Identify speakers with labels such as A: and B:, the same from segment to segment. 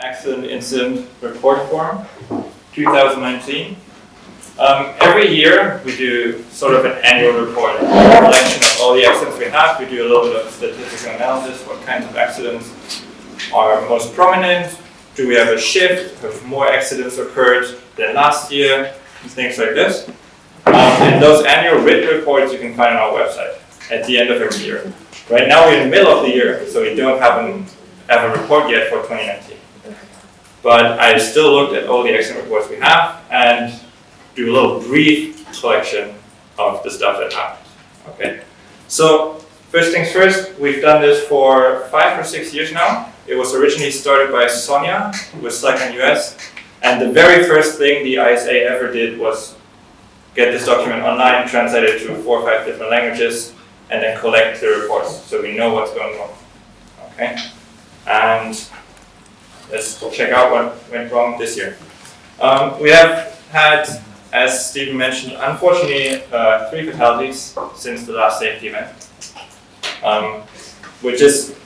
A: Accident Incident Report Form 2019. Every year we do sort of an annual report, a collection of all the accidents we have. We do a little bit of statistical analysis, what kinds of accidents are most prominent, do we have a shift, have more accidents occurred than last year, and things like this. And those annual written reports you can find on our website at the end of every year. Right now we're in the middle of the year, so we don't have a report yet for 2019. But I still looked at all the accident reports we have and do a little brief collection of the stuff that happened. Okay. So first things first, we've done this for 5 or 6 years now. It was originally started by Sonia with Slackline US, and the very first thing the ISA ever did was get this document online, translate it to 4 or 5 different languages, and then collect the reports so we know what's going on. Okay. And let's check out what went wrong this year. We have had, as Stephen mentioned, unfortunately 3 fatalities since the last safety event, which is,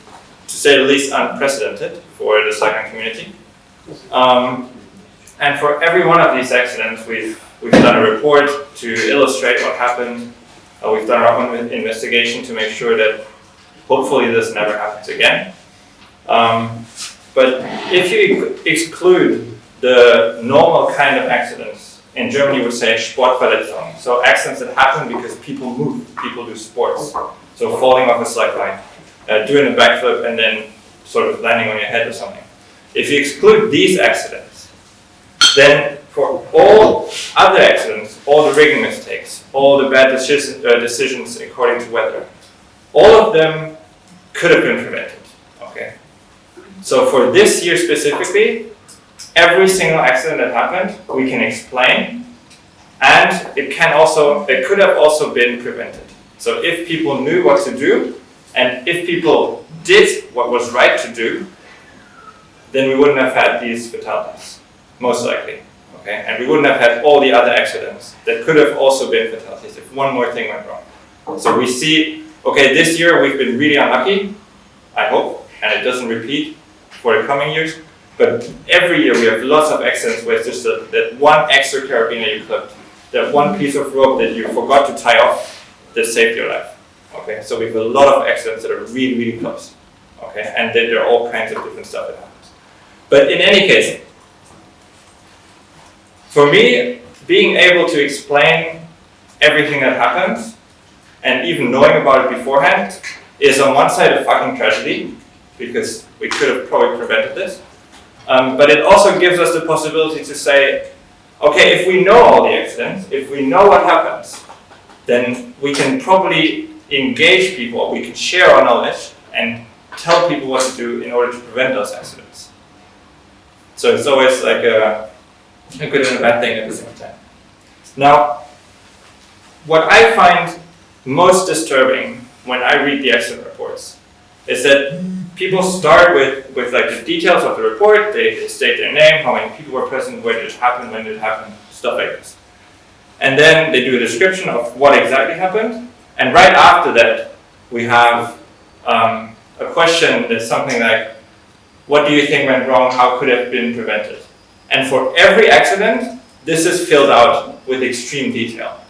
A: to say the least, unprecedented for the Slackline community. And for every one of these accidents, we've done a report to illustrate what happened. We've done our own investigation to make sure that hopefully this never happens again. But if you exclude the normal kind of accidents, in Germany we would say Sportverletzungen, so accidents that happen because people move, people do sports. So falling off a slackline, doing a backflip and then sort of landing on your head or something. If you exclude these accidents, then for all other accidents, all the rigging mistakes, all the bad decisions according to weather, all of them could have been prevented. Okay. So for this year specifically, every single accident that happened, we can explain, and it could have also been prevented. So if people knew what to do, and if people did what was right to do, then we wouldn't have had these fatalities, most likely. Okay? And we wouldn't have had all the other accidents that could have also been fatalities if one more thing went wrong. So we see, okay, this year we've been really unlucky, I hope, and it doesn't repeat for the coming years. But every year we have lots of accidents where it's just that one extra carabiner you clipped, that one piece of rope that you forgot to tie off that saved your life. Okay, so we have a lot of accidents that are really, really close. Okay, and then there are all kinds of different stuff that happens. But in any case, for me, being able to explain everything that happens and even knowing about it beforehand is on one side a fucking tragedy, because we could have probably prevented this. But it also gives us the possibility to say, okay, if we know all the accidents, if we know what happens, then we can probably engage people, we can share our knowledge and tell people what to do in order to prevent those accidents. So it's always like a good and a bad thing at the same time. Now, what I find most disturbing when I read the accident reports is that people start with like the details of the report, they state their name, how many people were present, where did it happen, when did it happen, stuff like this. And then they do a description of what exactly happened, and right after that we have a question that's something like, what do you think went wrong, how could it have been prevented? And for every accident, this is filled out with extreme detail.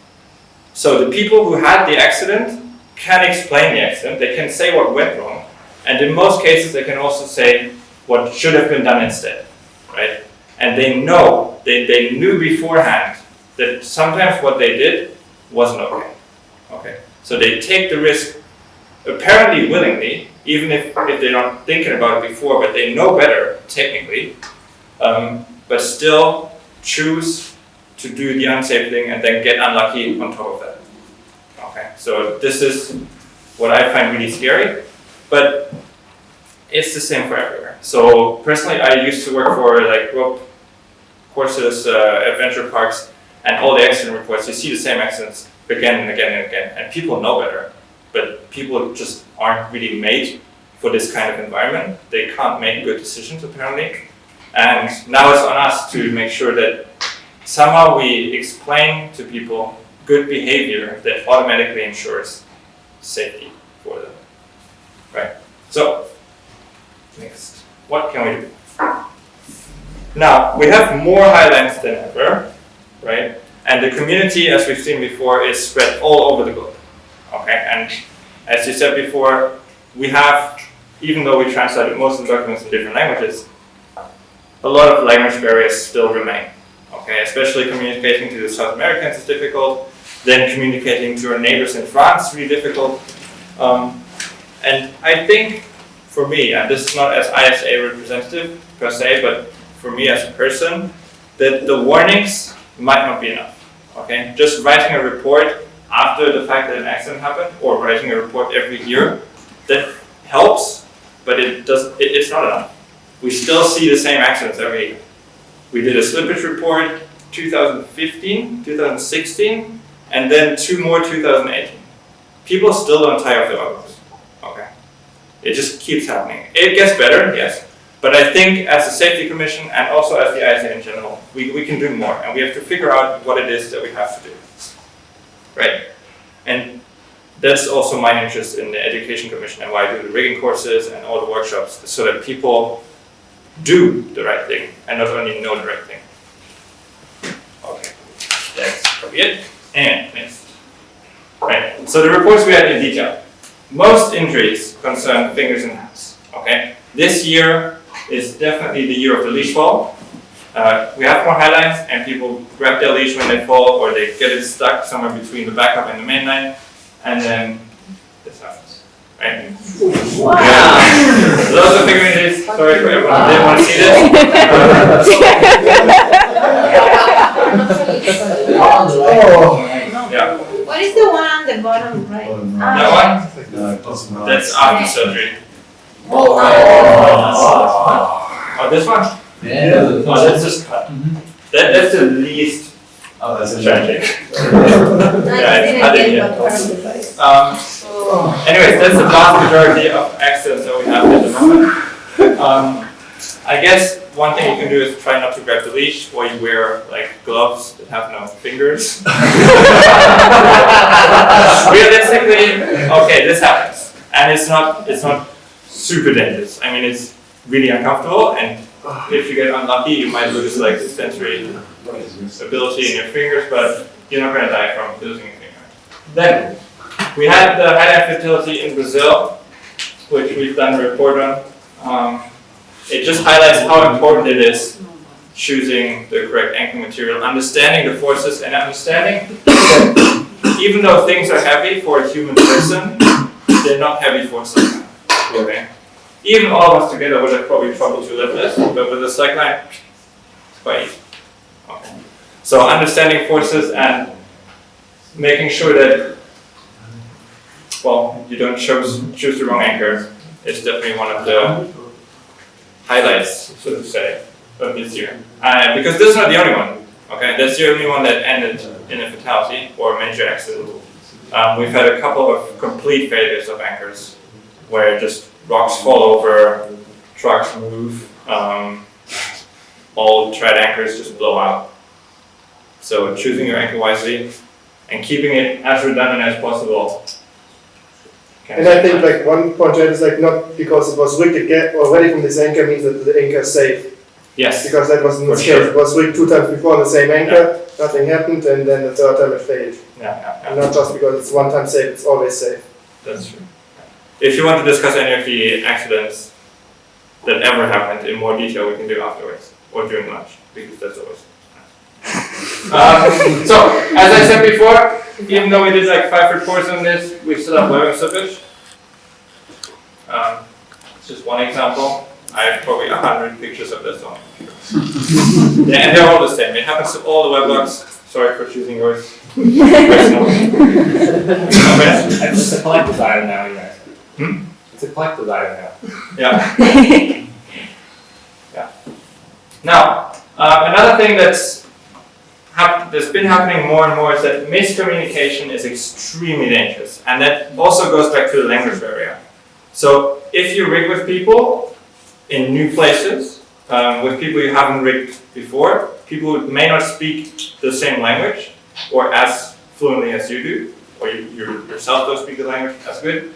A: So the people who had the accident can explain the accident, they can say what went wrong, and in most cases they can also say what should have been done instead, right? And they know, they knew beforehand that sometimes what they did wasn't okay. Okay. So they take the risk apparently willingly, even if they're not thinking about it before, but they know better technically, but still choose to do the unsafe thing and then get unlucky on top of that. Okay. So this is what I find really scary. But it's the same for everywhere. So personally, I used to work for like rope courses, adventure parks, and all the accident reports. You see the same accidents again and again and again, and people know better. But people just aren't really made for this kind of environment. They can't make good decisions apparently. And now it's on us to make sure that somehow we explain to people good behavior that automatically ensures safety for them. Right. So, next. What can we do? Now, we have more highlights than ever, right? And the community, as we've seen before, is spread all over the globe. Okay, and as you said before, we have, even though we translated most of the documents in different languages, a lot of language barriers still remain. Okay, especially communicating to the South Americans is difficult. Then communicating to our neighbors in France is really difficult. And I think, for me, and this is not as ISA representative per se, but for me as a person, that the warnings might not be enough. Okay, just writing a report after the fact that an accident happened, or writing a report every year, that helps, but it's not enough. We still see the same accidents every year. We did a slippage report 2015, 2016, and then 2 more 2018. People still don't tie off their elbows. Okay, it just keeps happening. It gets better, yes, but I think as a safety commission and also as the ISA in general, we can do more, and we have to figure out what it is that we have to do. Right, and that's also my interest in the education commission and why I do the rigging courses and all the workshops, so that people do the right thing and not only know the right thing. Okay, that's probably it. And next. Right, so the reports we had in detail. Most injuries concern fingers and hands. Okay, this year is definitely the year of the leash fall. We have more highlights, and people grab their leash when they fall, or they get it stuck somewhere between the backup and the main line, and then this happens. Right? Wow! Yeah. Those are finger injuries. Sorry for everyone who didn't want to see this. Yeah.
B: What is the one on the bottom right?
A: That one? That's after surgery.
B: Oh,
A: this one?
C: Yeah.
A: Oh, that's just cut. That's the least tragic. Yeah, it's cut in here. Anyways, that's the vast majority of accidents that we have at the moment. I guess one thing you can do is try not to grab the leash, or you wear like gloves that have no fingers. Realistically, okay, this happens, and it's not super dangerous. I mean, it's really uncomfortable, and if you get unlucky, you might lose like the sensory ability in your fingers, but you're not going to die from losing a finger. Then we had the highlight fatality in Brazil, which we've done a report on. It just highlights how important it is choosing the correct anchoring material, understanding the forces, and understanding that even though things are heavy for a human person, they're not heavy for someone. Okay? Even all of us together would have probably trouble to lift this, but with a slackline, it's quite easy. Okay. So understanding forces and making sure that, well, you don't choose the wrong anchor is definitely one of the highlights, so to say, of this year. Because this is not the only one. Okay, that's the only one that ended in a fatality or a major accident. We've had a couple of complete failures of anchors, where just rocks fall over, trucks move, all thread anchors just blow out. So choosing your anchor wisely and keeping it as redundant as possible.
D: And I think like one point is like not because it was rigged already from this anchor means that the anchor is safe.
A: Yes.
D: Because that wasn't the case.
A: Sure.
D: It was rigged 2 times before on the same anchor, nothing happened, and then the 3rd time it failed.
A: Yeah.
D: And not just because it's one time safe, it's always safe.
A: That's true. If you want to discuss any of the accidents that ever happened in more detail, we can do afterwards or during lunch, because that's always nice. So, as I said before, even though we did like 5 reports on this, we still have webbing slippage. It's just one example. I have probably 100 pictures of this one. Yeah, and they're all the same. It happens to all the weblogs. Sorry for choosing yours.
C: It's a collector's item now, you guys. It's a collector's item now.
A: Yeah. Yeah. Now, another thing that's been happening more and more is that miscommunication is extremely dangerous, and that also goes back to the language barrier. So if you rig with people in new places, with people you haven't rigged before, people who may not speak the same language or as fluently as you do, or you yourself don't speak the language as good,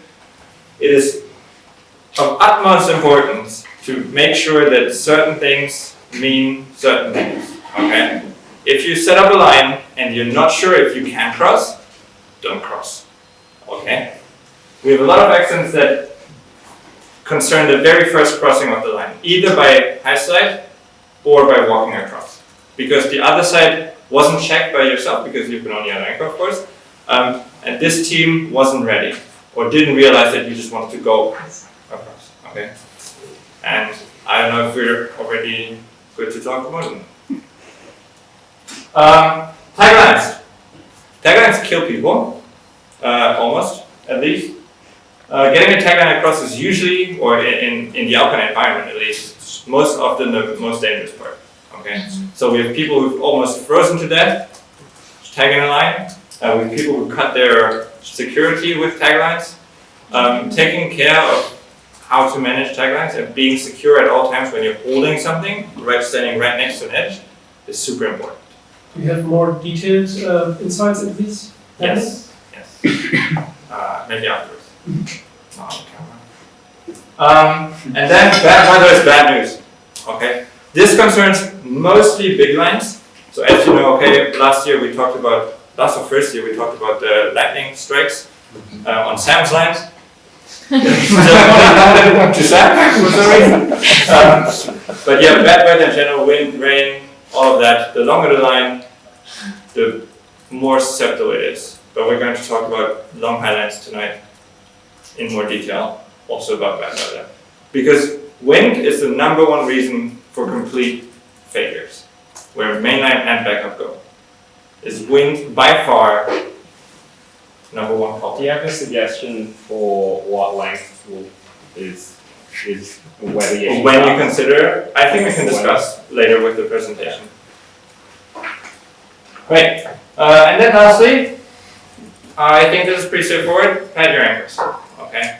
A: it is of utmost importance to make sure that certain things mean certain things, okay? If you set up a line and you're not sure if you can cross, don't cross, okay? We have a lot of accidents that concern the very first crossing of the line, either by high slide or by walking across. Because the other side wasn't checked by yourself, because you've been on the other anchor, of course, and this team wasn't ready, or didn't realize that you just wanted to go across, okay? And I don't know if we're already good to talk about them. Taglines. Taglines kill people, almost, at least. Getting a tagline across is usually, or in the alpine environment at least, most often the most dangerous part. Okay, so we have people who've almost frozen to death tagging a line. We have people who cut their security with taglines. Taking care of how to manage taglines and being secure at all times when you're holding something, standing right next to an edge, is super important.
E: Do you have more detailed insights into these?
A: Yes. Maybe afterwards. Not on camera. And then bad weather is bad news. Okay. This concerns mostly big lines. So as you know, okay, last or first year we talked about the lightning strikes on Sam's lines. To Sam for some reason. But yeah, bad weather in general, wind, rain, all of that. The longer the line, the more susceptible it is. But we're going to talk about long highlands tonight in more detail, also about bad weather. Because wind is the number one reason for complete failures, where mainline and backup go. Is wind by far number one fault.
C: Do you have a suggestion for what length is whether you
A: when you consider, I think we can discuss later with the presentation. Great. And then lastly, I think this is pretty straightforward. Pad your anchors. Okay.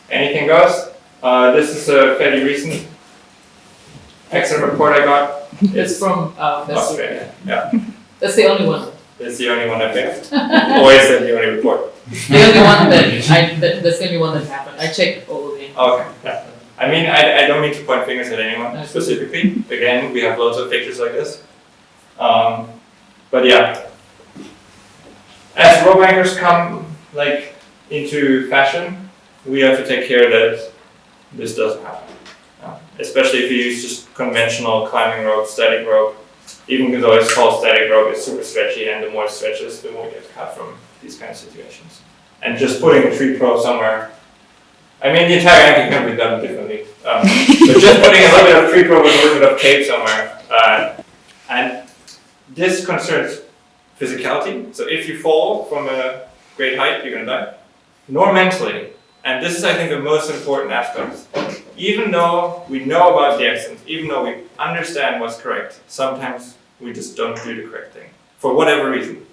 A: Anything goes. This is a fairly recent excellent report I got.
F: It's from
A: Australia. Yeah.
F: That's the only one.
A: That's the only one I picked. Or is that the only report?
F: The only one that's the only one that happened. I checked all of them.
A: Okay. Yeah. I mean, I don't mean to point fingers at anyone specifically. Again, we have loads of pictures like this. But yeah. As rope anchors come into fashion, we have to take care that this doesn't happen. Especially if you use just conventional climbing rope, static rope. Even though it's called static rope, it's super stretchy, and the more it stretches, the more you get cut from these kind of situations. And just putting a tree pro somewhere, I mean, the entire anchor can be done differently. But just putting a little bit of tree pro with a little bit of tape somewhere, and this concerns physicality. So if you fall from a great height, you're gonna die. Nor mentally. And this is, I think, the most important aspect. Even though we know about the accidents, even though we understand what's correct, sometimes we just don't do the correct thing. For whatever reason.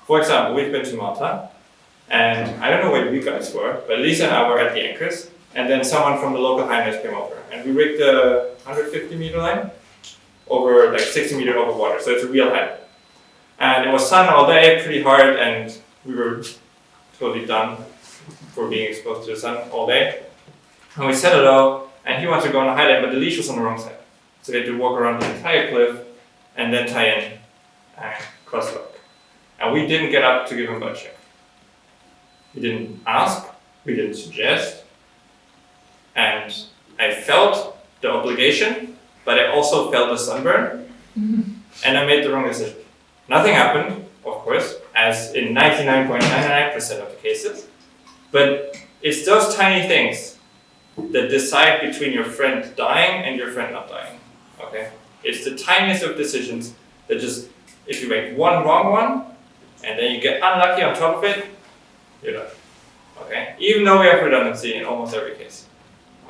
A: For example, we've been to Malta, and I don't know where you guys were, but Lisa and I were at the anchors, and then someone from the local highness came over, and we rigged a 150 meter line over 60 meter over water, so it's a real height. And it was sun all day, pretty hard, and we were totally done for being exposed to the sun all day. And we set it low, and he wanted to go on the highline, but the leash was on the wrong side. So we had to walk around the entire cliff, and then tie in and cross lock. And we didn't get up to give him a butt check. We didn't ask, we didn't suggest, and I felt the obligation, but I also felt the sunburn, and I made the wrong decision. Nothing happened, of course, as in 99.99% of the cases, but it's those tiny things that decide between your friend dying and your friend not dying, okay? It's the tiniest of decisions that just, if you make one wrong one, and then you get unlucky on top of it, you're done, okay? Even though we have redundancy in almost every case,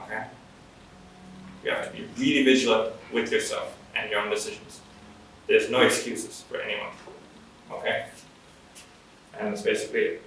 A: okay? You have to be really vigilant with yourself and your own decisions. There's no excuses for anyone, okay? And that's basically it.